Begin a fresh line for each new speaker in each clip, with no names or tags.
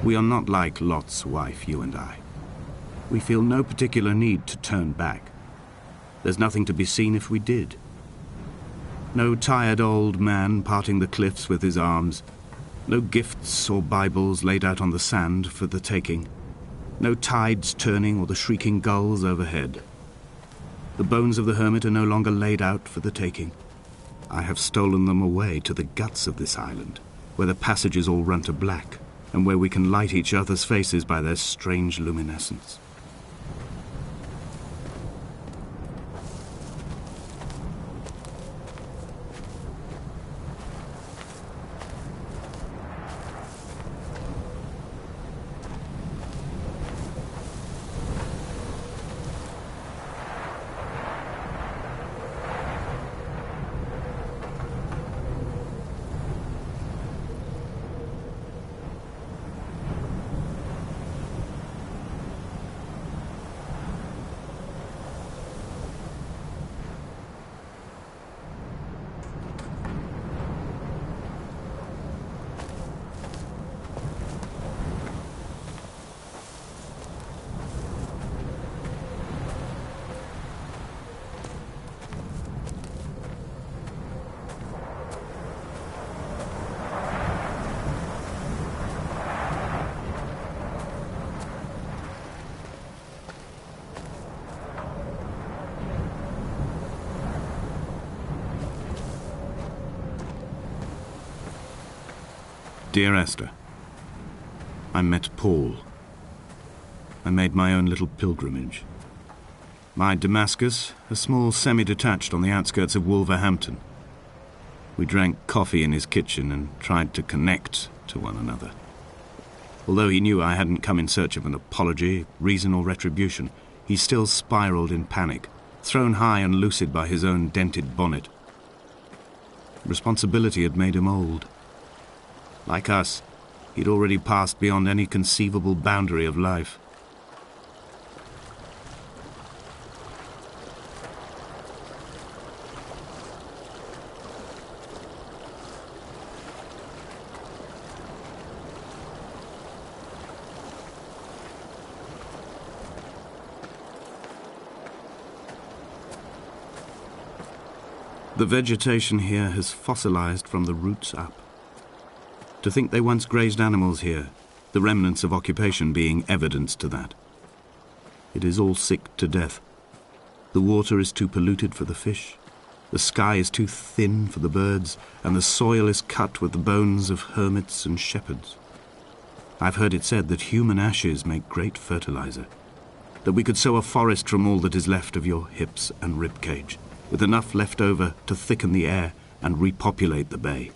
We are not like Lot's wife, you and I. We feel no particular need to turn back. There's nothing to be seen if we did. No tired old man parting the cliffs with his arms. No gifts or Bibles laid out on the sand for the taking. No tides turning or the shrieking gulls overhead. The bones of the hermit are no longer laid out for the taking. I have stolen them away to the guts of this island, where the passages all run to black, and where we can light each other's faces by their strange luminescence. Dear Esther, I met Paul. I made my own little pilgrimage. My Damascus, a small semi-detached on the outskirts of Wolverhampton. We drank coffee in his kitchen and tried to connect to one another. Although he knew I hadn't come in search of an apology, reason or retribution, he still spiraled in panic, thrown high and lucid by his own dented bonnet. Responsibility had made him old. Like us, he'd already passed beyond any conceivable boundary of life. The vegetation here has fossilized from the roots up. To think they once grazed animals here, the remnants of occupation being evidence to that. It is all sick to death. The water is too polluted for the fish, the sky is too thin for the birds, and the soil is cut with the bones of hermits and shepherds. I've heard it said that human ashes make great fertilizer, that we could sow a forest from all that is left of your hips and rib cage, with enough left over to thicken the air and repopulate the bay.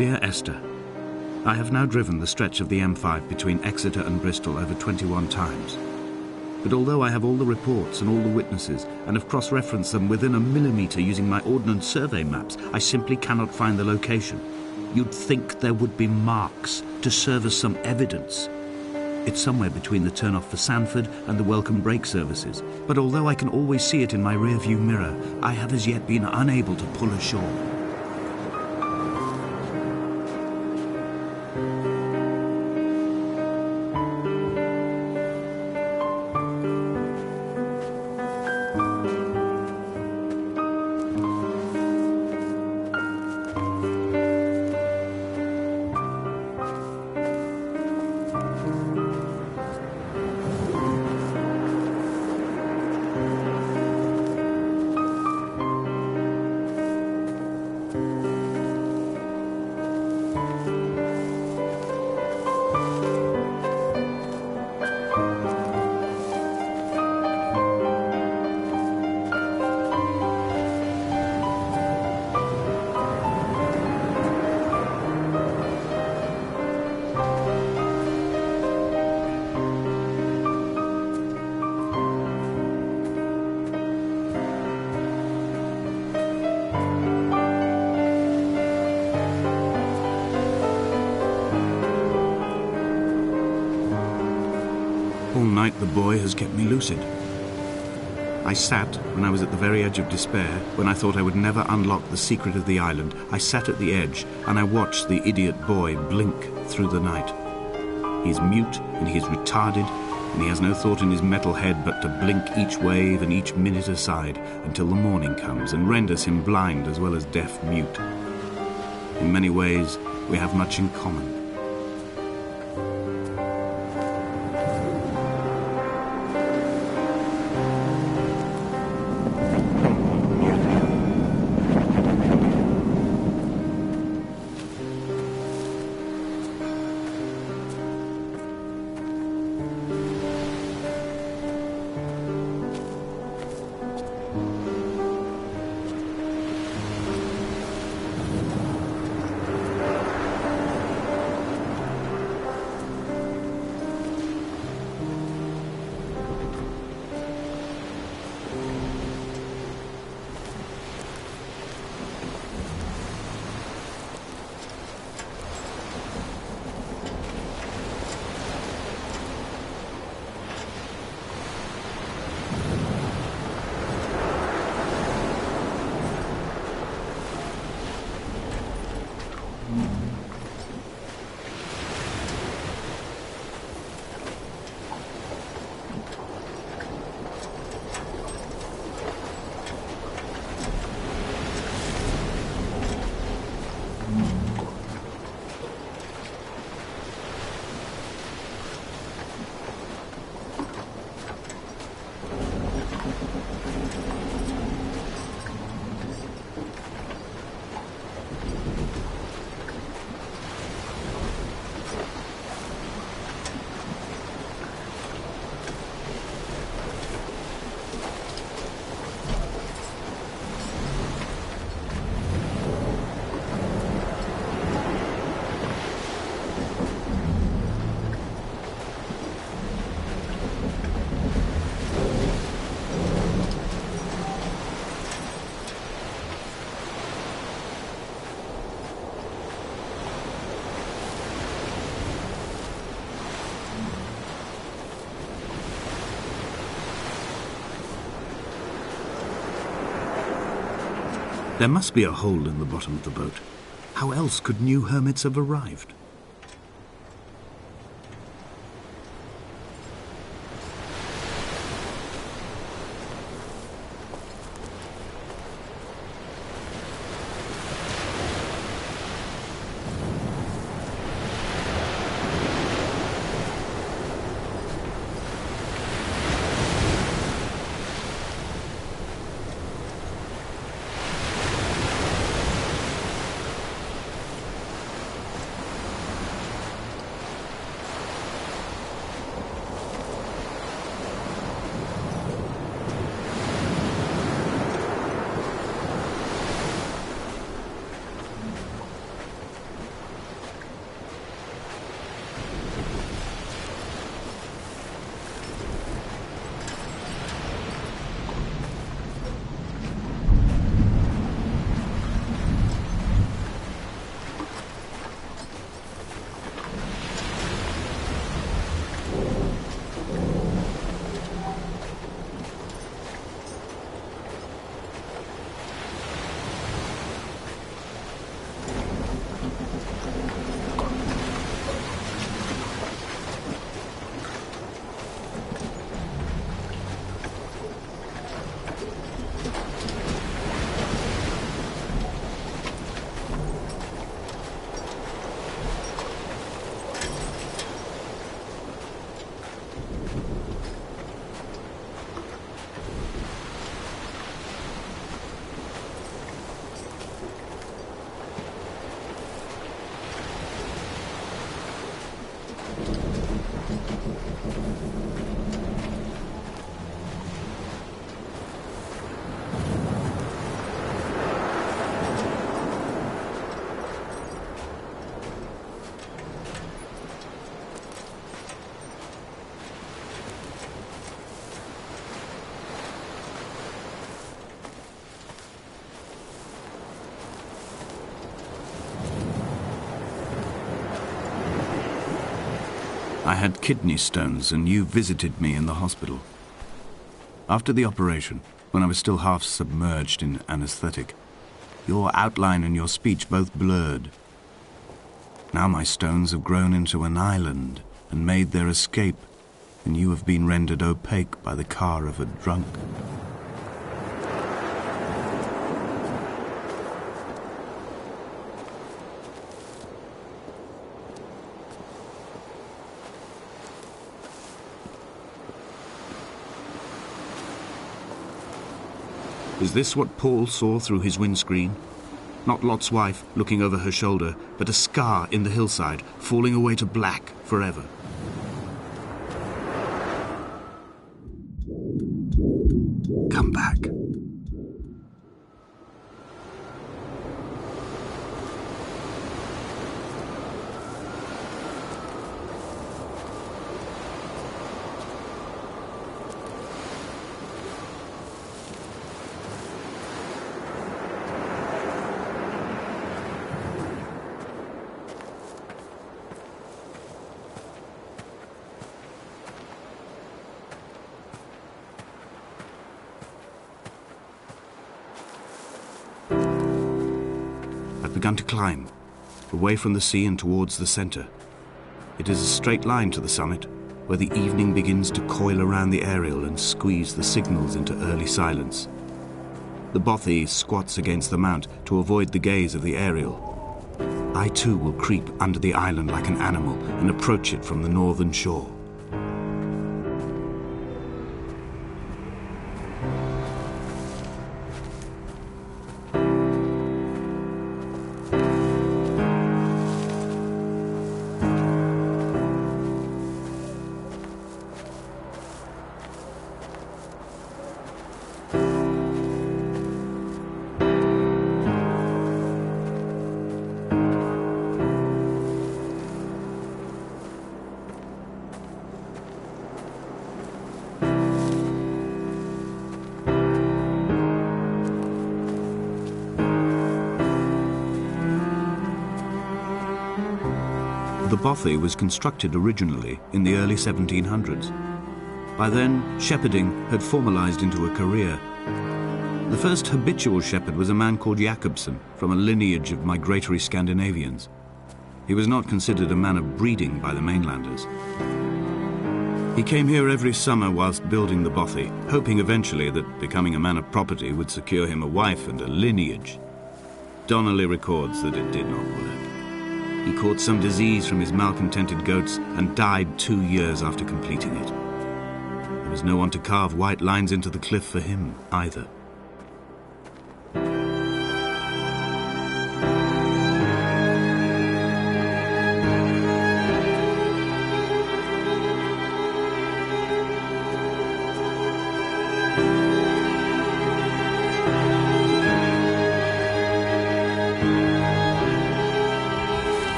Dear Esther, I have now driven the stretch of the M5 between Exeter and Bristol over 21 times. But although I have all the reports and all the witnesses, and have cross-referenced them within a millimetre using my Ordnance Survey maps, I simply cannot find the location. You'd think there would be marks to serve as some evidence. It's somewhere between the turn-off for Sanford and the welcome brake services, but although I can always see it in my rear-view mirror, I have as yet been unable to pull ashore. All night the boy has kept me lucid. I sat, when I was at the very edge of despair, when I thought I would never unlock the secret of the island, I sat at the edge and I watched the idiot boy blink through the night. He's mute and he is retarded, and he has no thought in his metal head but to blink each wave and each minute aside until the morning comes and renders him blind as well as deaf-mute. In many ways, we have much in common. There must be a hole in the bottom of the boat. How else could new hermits have arrived? I had kidney stones and you visited me in the hospital. After the operation, when I was still half submerged in anesthetic, your outline and your speech both blurred. Now my stones have grown into an island and made their escape, and you have been rendered opaque by the car of a drunk. Is this what Paul saw through his windscreen? Not Lot's wife looking over her shoulder, but a scar in the hillside, falling away to black forever. Come back. Begun to climb, away from the sea and towards the centre. It is a straight line to the summit, where the evening begins to coil around the aerial and squeeze the signals into early silence. The bothy squats against the mount to avoid the gaze of the aerial. I too will creep under the island like an animal and approach it from the northern shore. The bothy was constructed originally in the early 1700s. By then, shepherding had formalized into a career. The first habitual shepherd was a man called Jakobsen, from a lineage of migratory Scandinavians. He was not considered a man of breeding by the mainlanders. He came here every summer whilst building the bothy, hoping eventually that becoming a man of property would secure him a wife and a lineage. Donnelly records that it did not work. He caught some disease from his malcontented goats and died 2 years after completing it. There was no one to carve white lines into the cliff for him either.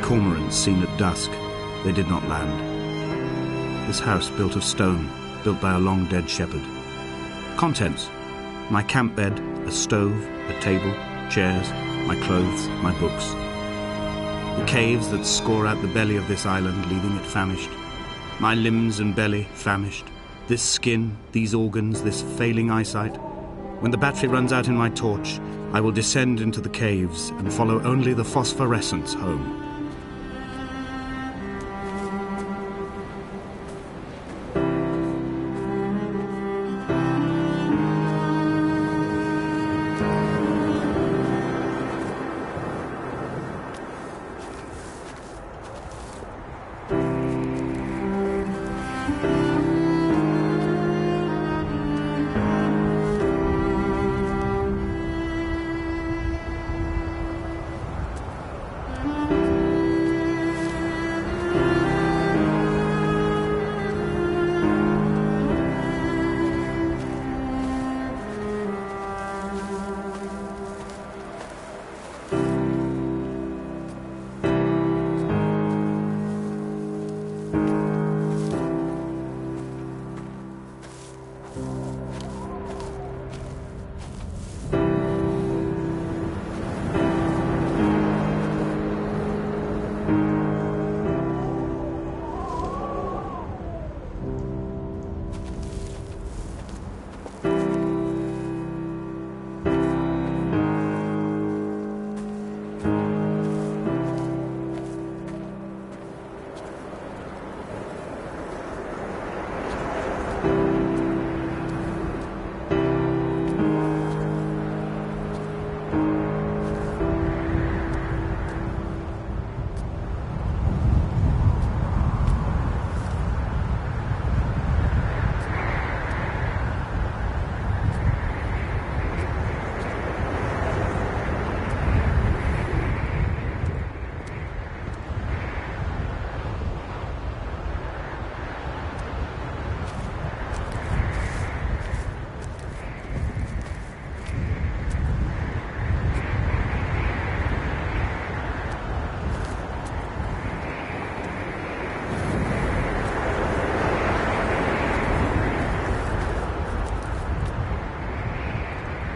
Cormorants seen at dusk, they did not land. This house built of stone, built by a long-dead shepherd. Contents: my camp bed, a stove, a table, chairs, my clothes, my books. The caves that score out the belly of this island, leaving it famished. My limbs and belly famished. This skin, these organs, this failing eyesight. When the battery runs out in my torch, I will descend into the caves and follow only the phosphorescence home.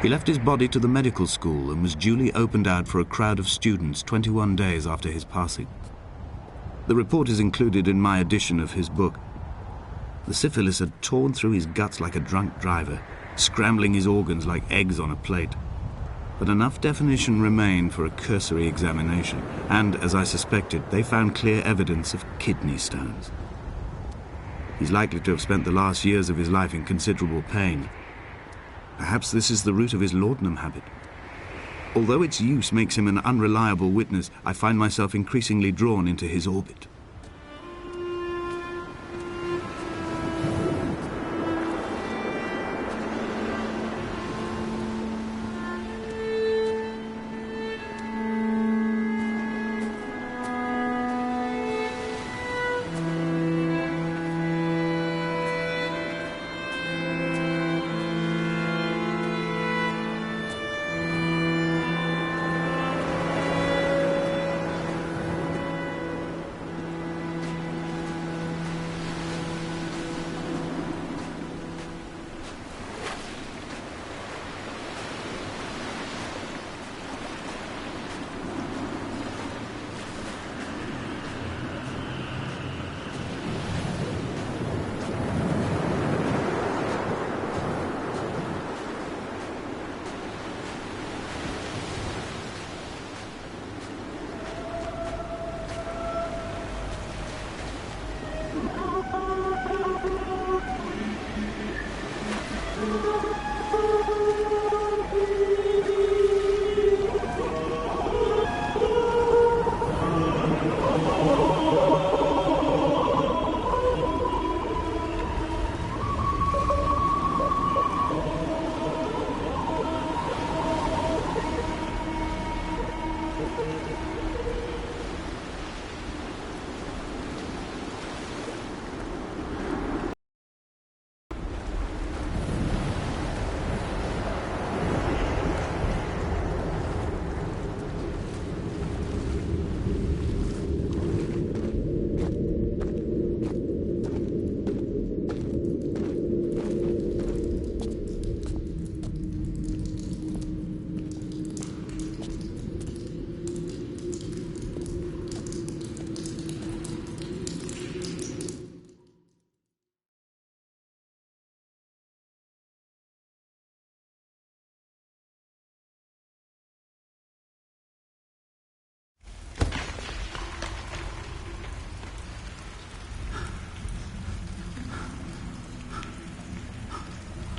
He left his body to the medical school and was duly opened out for a crowd of students 21 days after his passing. The report is included in my edition of his book. The syphilis had torn through his guts like a drunk driver, scrambling his organs like eggs on a plate. But enough definition remained for a cursory examination, and, as I suspected, they found clear evidence of kidney stones. He's likely to have spent the last years of his life in considerable pain. Perhaps this is the root of his laudanum habit. Although its use makes him an unreliable witness, I find myself increasingly drawn into his orbit.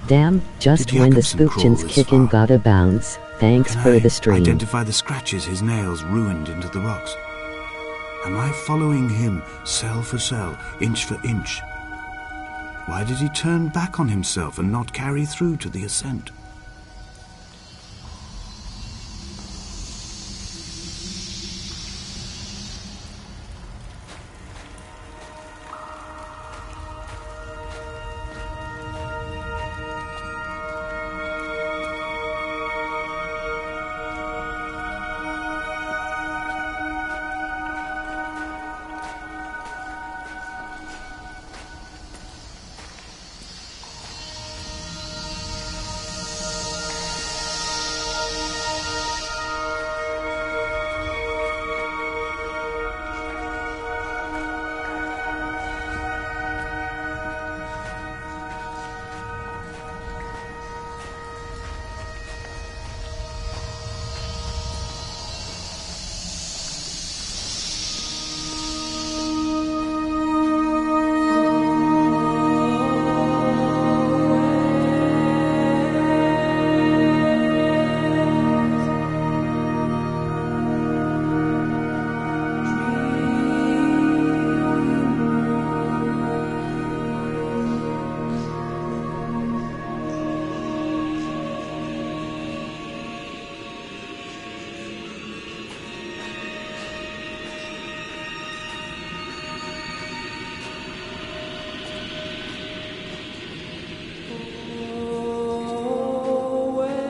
Damn, just when the spookchins kickin' gotta bounce. Thanks for the stream.
Identify the scratches his nails ruined into the rocks. Am I following him cell for cell, inch for inch? Why did he turn back on himself and not carry through to the ascent?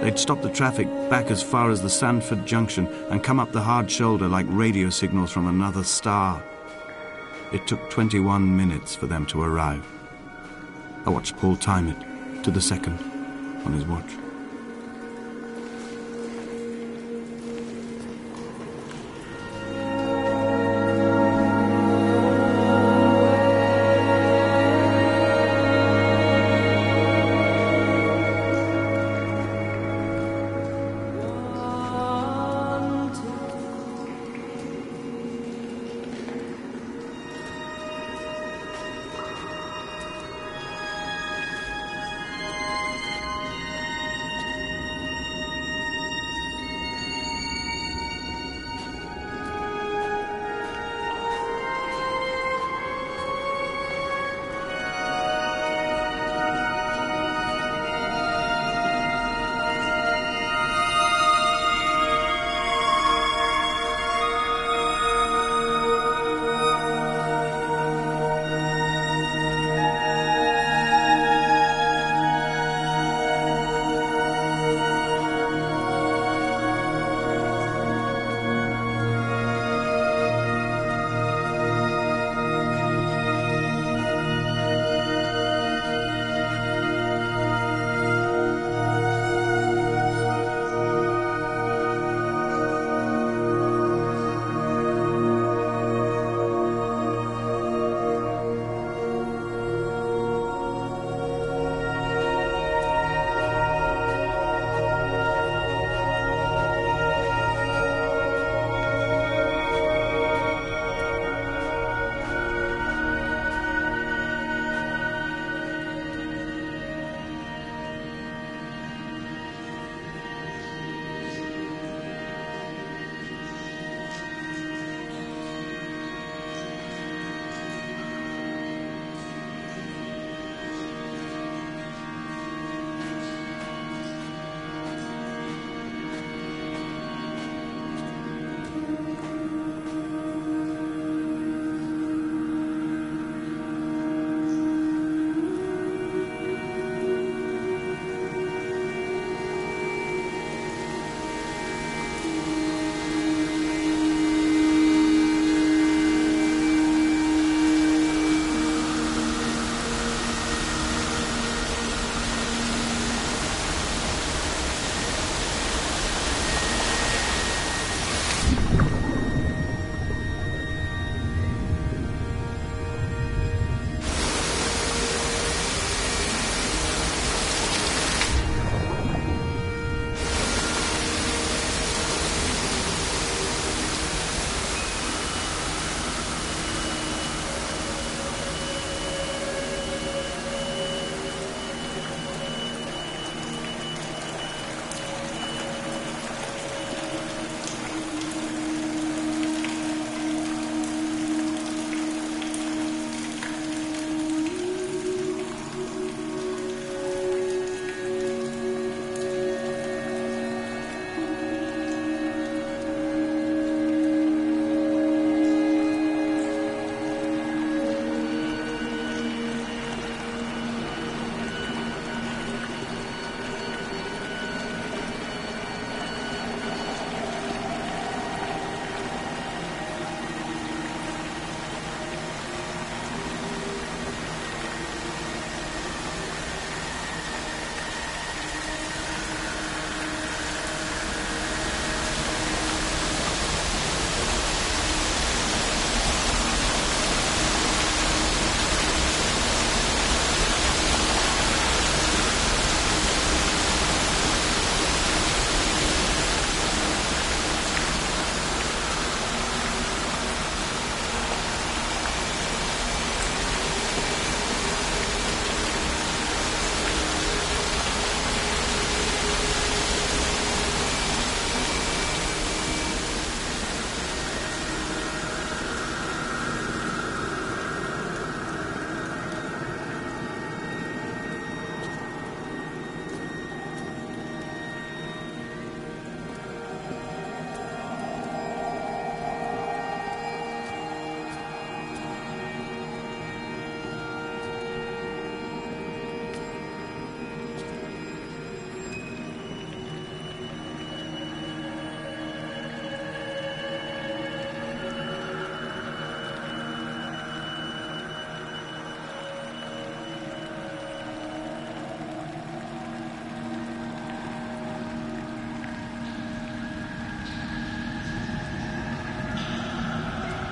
They'd stop the traffic back as far as the Sandford Junction and come up the hard shoulder like radio signals from another star. It took 21 minutes for them to arrive. I watched Paul time it, to the second, on his watch.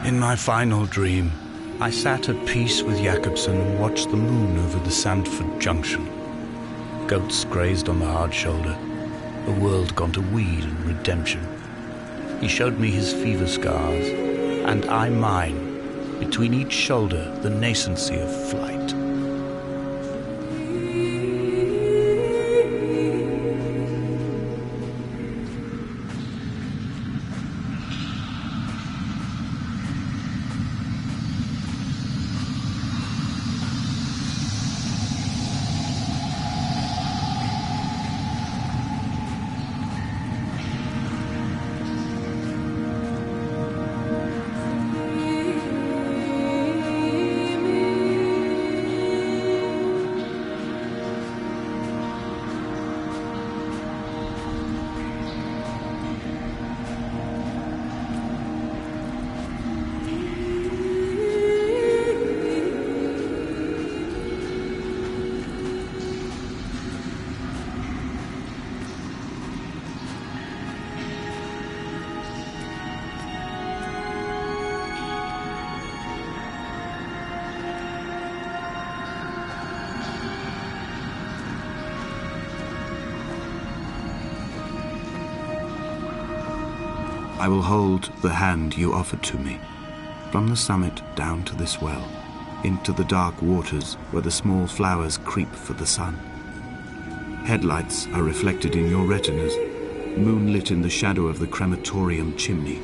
In my final dream, I sat at peace with Jakobsen and watched the moon over the Sandford Junction. Goats grazed on the hard shoulder, a world gone to weed and redemption. He showed me his fever scars, and I mine, between each shoulder the nascency of flight. I will hold the hand you offered to me, from the summit down to this well, into the dark waters where the small flowers creep for the sun. Headlights are reflected in your retinas, moonlit in the shadow of the crematorium chimney.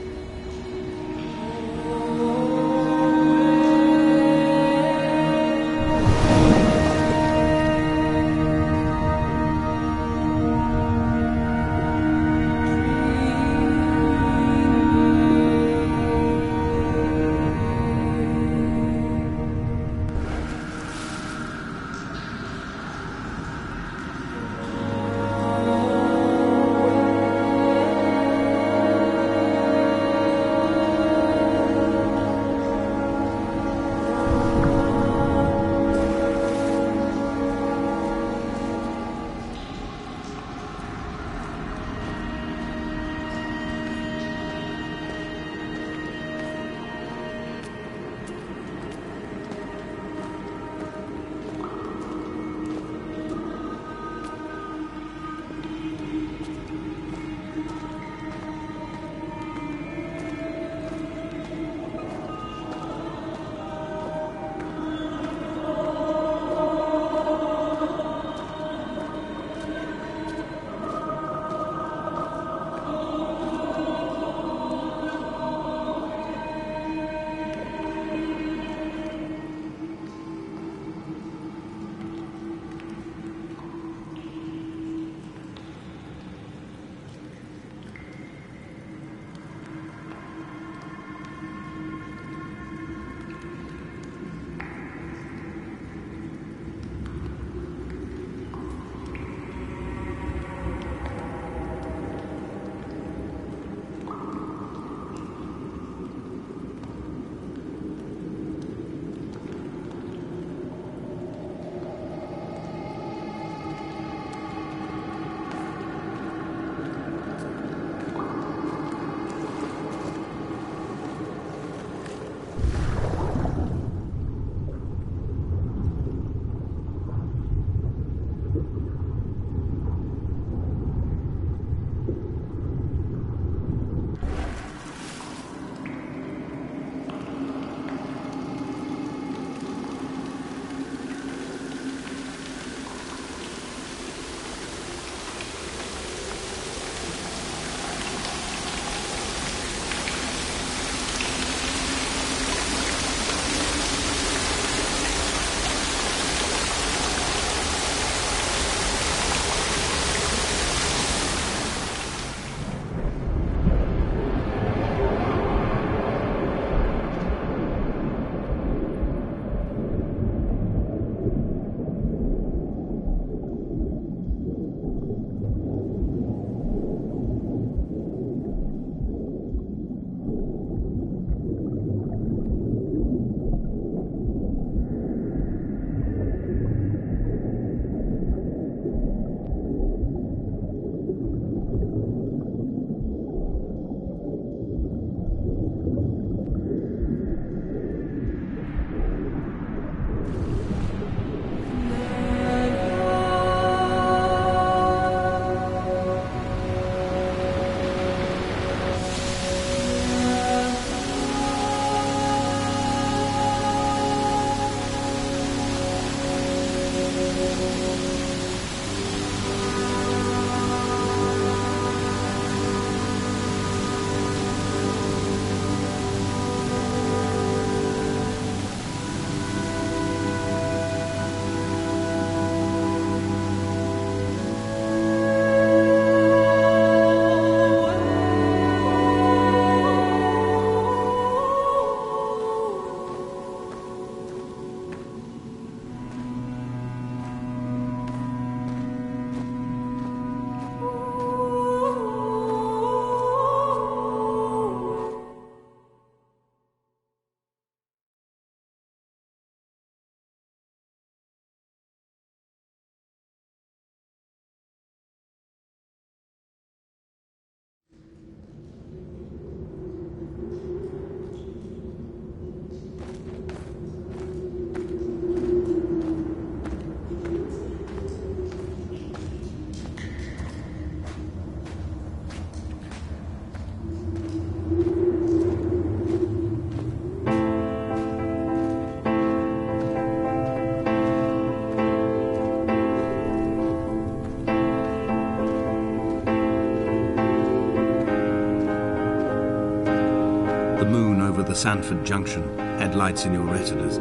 the Sanford Junction, headlights in your retinas.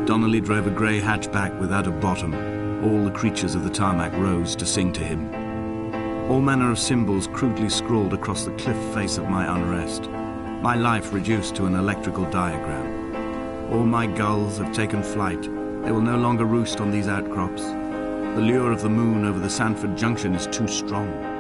Donnelly drove a grey hatchback without a bottom. All the creatures of the tarmac rose to sing to him. All manner of symbols crudely scrawled across the cliff face of my unrest. My life reduced to an electrical diagram. All my gulls have taken flight. They will no longer roost on these outcrops. The lure of the moon over the Sanford Junction is too strong.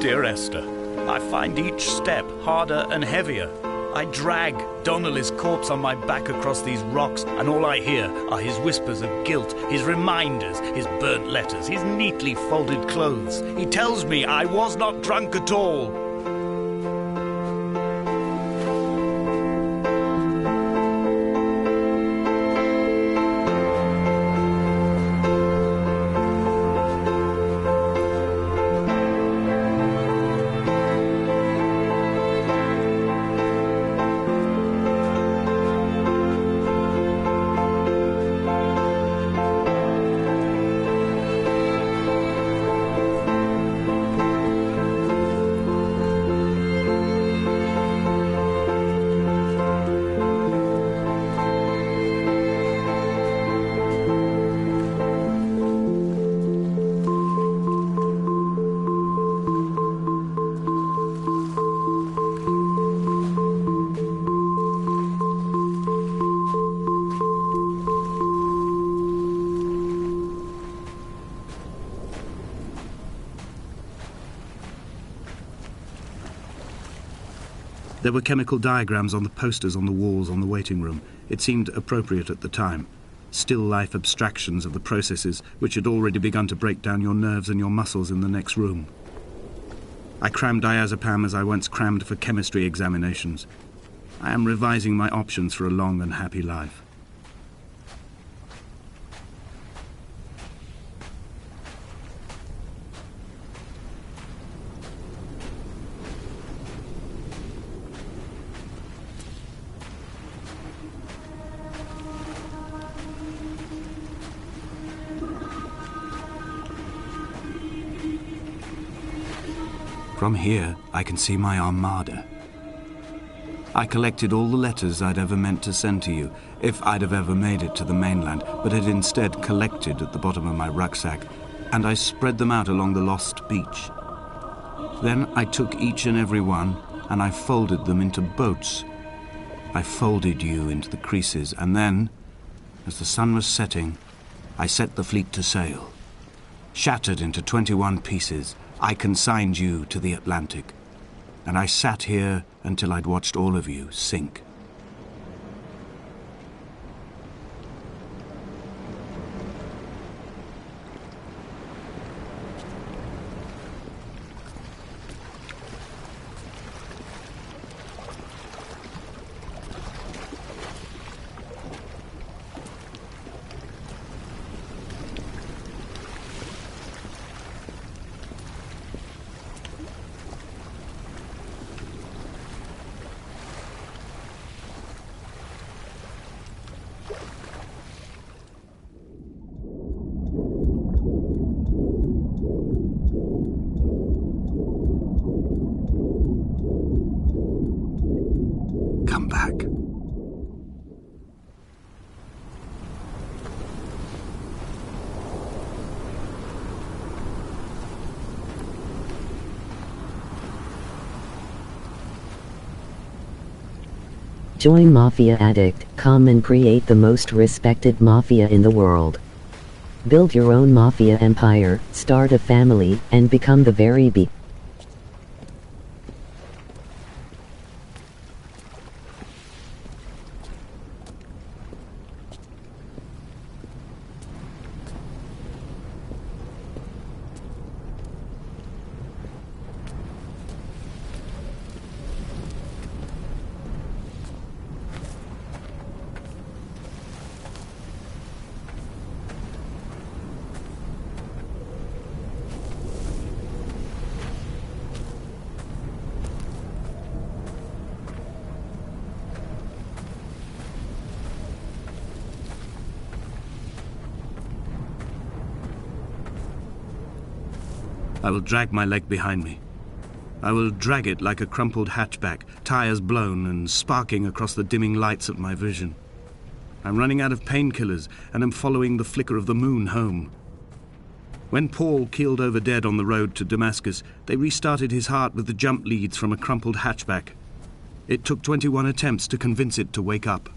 Dear Esther, I find each step harder and heavier. I drag Donnelly's corpse on my back across these rocks, and all I hear are his whispers of guilt, his reminders, his burnt letters, his neatly folded clothes. He tells me I was not drunk at all.
There were chemical diagrams on the posters on the walls on the waiting room. It seemed appropriate at the time. Still life abstractions of the processes which had already begun to break down your nerves and your muscles in the next room. I crammed diazepam as I once crammed for chemistry examinations. I am revising my options for a long and happy life. From here, I can see my armada. I collected all the letters I'd ever meant to send to you, if I'd have ever made it to the mainland, but had instead collected at the bottom of my rucksack, and I spread them out along the lost beach. Then I took each and every one, and I folded them into boats. I folded you into the creases, and then, as the sun was setting, I set the fleet to sail. Shattered into 21 pieces, I consigned you to the Atlantic, and I sat here until I'd watched all of you sink.
Join Mafia Addict, come and create the most respected mafia in the world. Build your own mafia empire, start a family, and become the very best.
I will drag my leg behind me. I will drag it like a crumpled hatchback, tires blown and sparking across the dimming lights of my vision. I'm running out of painkillers and am following the flicker of the moon home. When Paul keeled over dead on the road to Damascus, they restarted his heart with the jump leads from a crumpled hatchback. It took 21 attempts to convince it to wake up.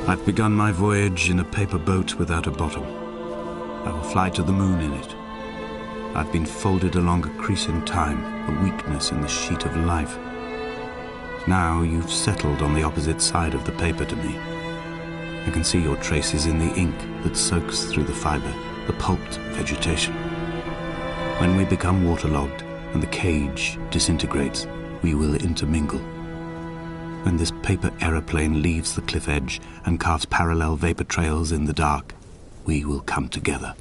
I've begun my voyage in a paper boat without a bottom. I will fly to the moon in it. I've been folded along a crease in time, a weakness in the sheet of life. Now you've settled on the opposite side of the paper to me. I can see your traces in the ink that soaks through the fiber, the pulped vegetation. When we become waterlogged and the cage disintegrates, we will intermingle. When this paper aeroplane leaves the cliff edge and carves parallel vapor trails in the dark, we will come together.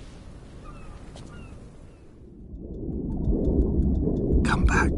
Come back.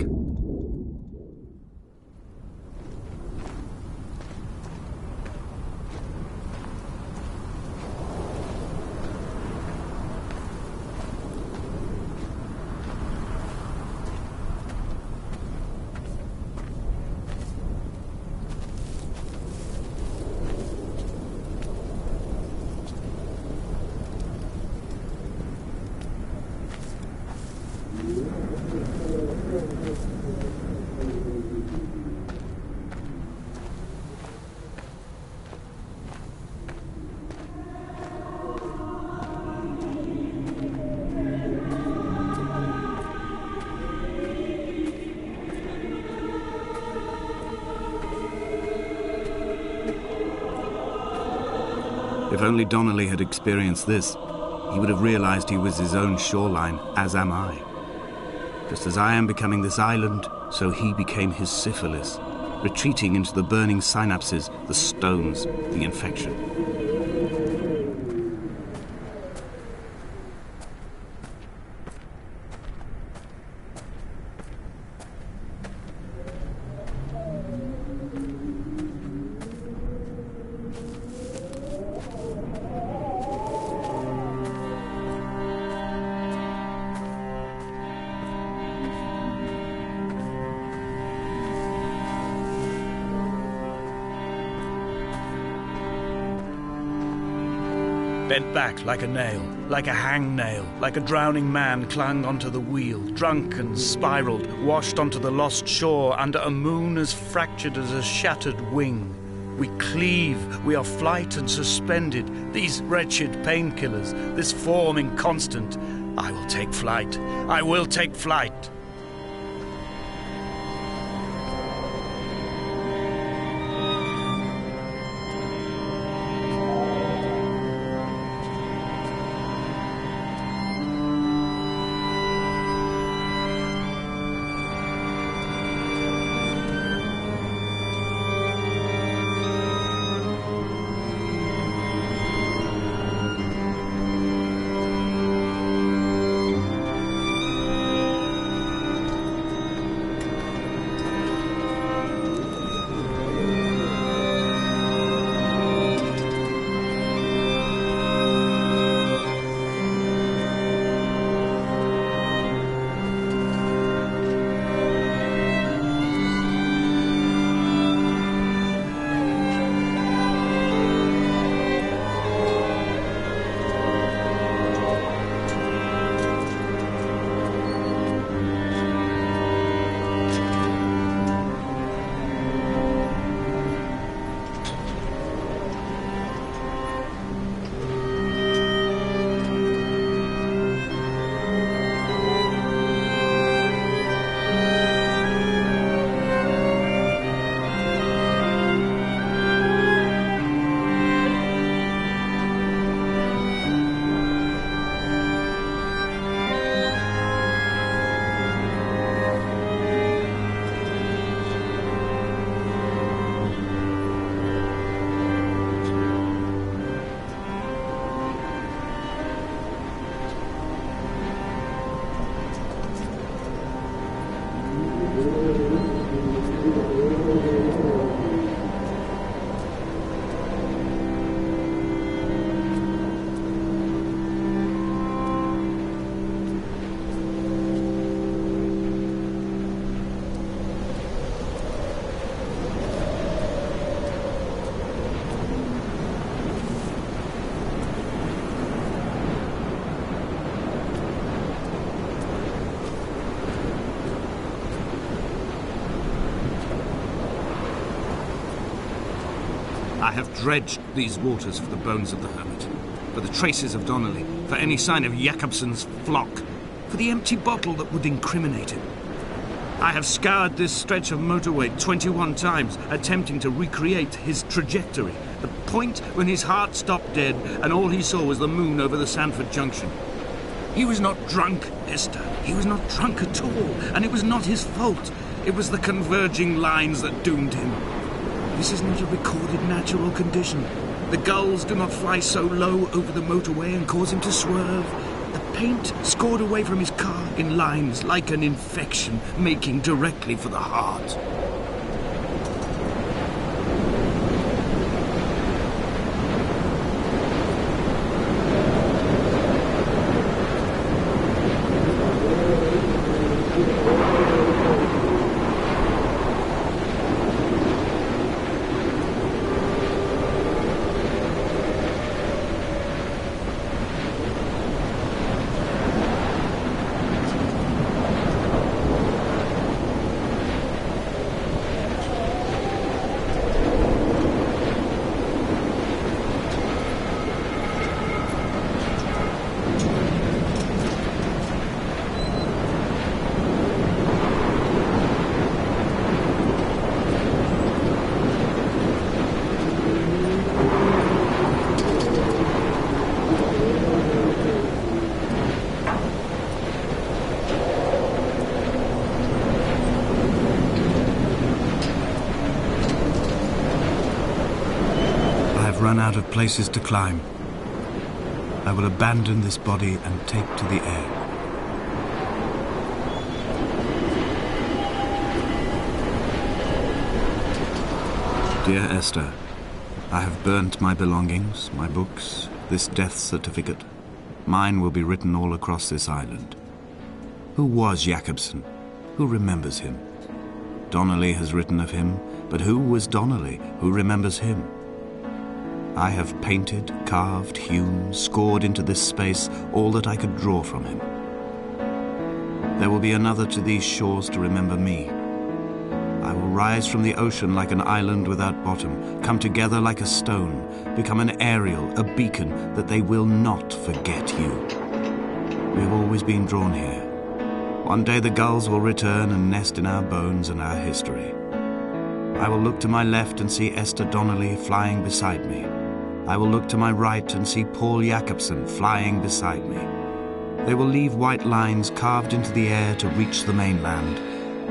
If only Donnelly had experienced this, he would have realized he was his own shoreline, as am I. Just as I am becoming this island, so he became his syphilis, retreating into the burning synapses, the stones, the infection.
Bent back like a nail, like a hangnail, like a drowning man clung onto the wheel, drunk and spiraled, washed onto the lost shore under a moon as fractured as a shattered wing. We cleave, we are flight and suspended, these wretched painkillers, this form inconstant. I will take flight, I will take flight.
I have dredged these waters for the bones of the hermit, for the traces of Donnelly, for any sign of Jakobsen's flock, for the empty bottle that would incriminate him. I have scoured this stretch of motorway 21 times, attempting to recreate his trajectory, the point when his heart stopped dead and all he saw was the moon over the Sanford Junction. He was not drunk, Esther. He was not drunk at all, and it was not his fault. It was the converging lines that doomed him. This is not a recorded natural condition. The gulls do not fly so low over the motorway and cause him to swerve. The paint scored away from his car in lines like an infection, making directly for the heart. Run out of places to climb. I will abandon this body and take to the air. Dear Esther, I have burnt my belongings, my books, this death certificate. Mine will be written all across this island. Who was Jakobsen? Who remembers him? Donnelly has written of him, but who was Donnelly? Who remembers him? I have painted, carved, hewn, scored into this space all that I could draw from him. There will be another to these shores to remember me. I will rise from the ocean like an island without bottom, come together like a stone, become an aerial, a beacon, that they will not forget you. We have always been drawn here. One day the gulls will return and nest in our bones and our history. I will look to my left and see Esther Donnelly flying beside me. I will look to my right and see Paul Jakobsen flying beside me. They will leave white lines carved into the air to reach the mainland,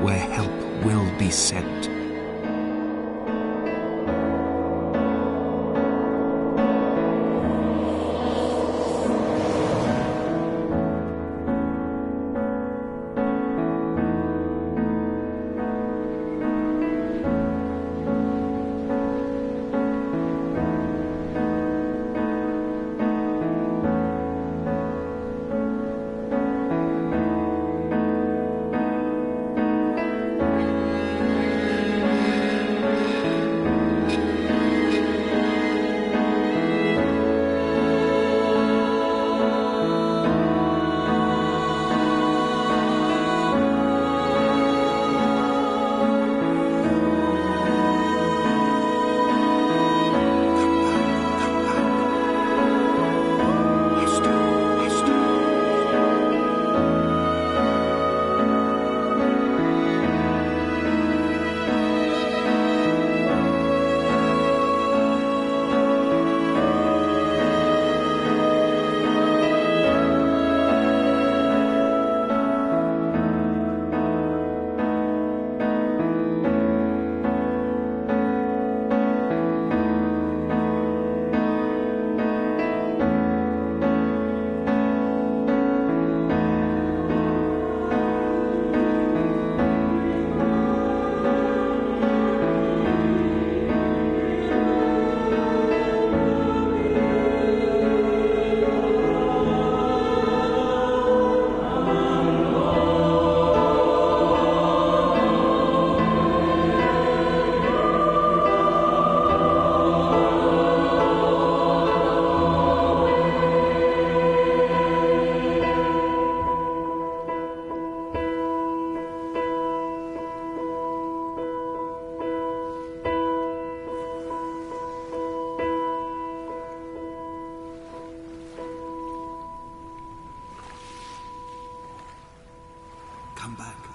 where help will be sent.
come back.